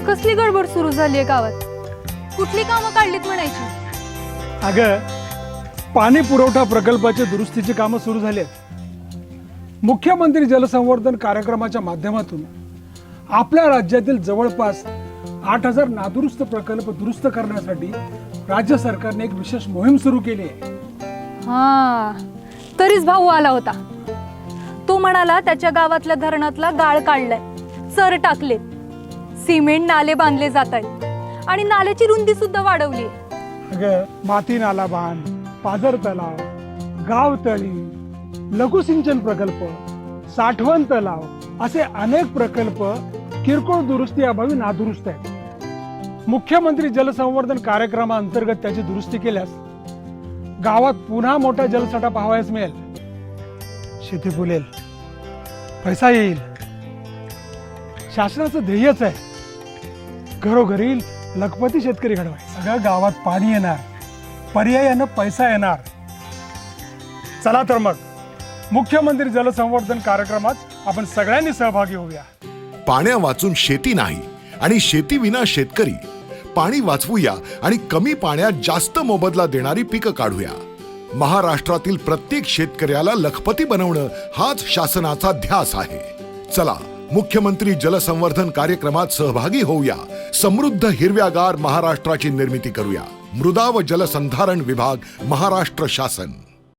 कसली गडबड सुरू झाली आहे गावात? कुठली कामं काढलीत म्हणायची? अगं, पाणी पुरवठा प्रकल्पाची दुरुस्तीची कामं सुरू झाली आहेत. मुख्यमंत्री जलसंवर्धन कार्यक्रमाच्या माध्यमातून आपल्या राज्यातील जवळपास 8,000 नादुरुस्त प्रकल्प दुरुस्त करण्यासाठी राज्य सरकारने एक विशेष मोहीम सुरू केली आहे. हा, तरीच भाऊ आला होता. तो म्हणाला त्याच्या गावातल्या धरणातला गाळ काढलाय, चर टाकले, सिमेंट नाले बांधले जात आहेत आणि नाल्याची रुंदी सुद्धा वाढवली. अगं, माती नाला बांध, पाझर तलाव, गाव तळी, लघुसिंचन प्रकल्प, साठवण तलाव असे अनेक प्रकल्प किरकोळ दुरुस्ती अभावी नादुरुस्त आहेत. मुख्यमंत्री जलसंवर्धन कार्यक्रमाअंतर्गत त्याची दुरुस्ती केल्यास गावात पुन्हा मोठा जलसाठा पाहावयास मिळेल, शेती फुलेल, पैसा येईल. शासनाचं ध्येयच आहे घरोघरी लखपती शेतकरी घडवायचं. सगळ्या गावात पाणी येणार, पर्यायानं पैसा येणार. चला तर मग मुख्यमंत्री जलसंवर्धन कार्यक्रमात आपण सगळ्यांनी सहभागी होऊया. पाण्या वाचून शेती नाही आणि शेती विना शेतकरी. पाणी वाचवूया आणि कमी पाण्यात जास्त मोबदला देणारी पिकं काढूया. महाराष्ट्रातील प्रत्येक शेतकऱ्याला लखपती बनवणं हाच शासनाचा ध्यास आहे. चला मुख्यमंत्री जलसंवर्धन कार्यक्रमात सहभागी होऊया. समृद्ध हिरव्यागार महाराष्ट्राची निर्मिती करूया. मृदा व जलसंधारण विभाग, महाराष्ट्र शासन.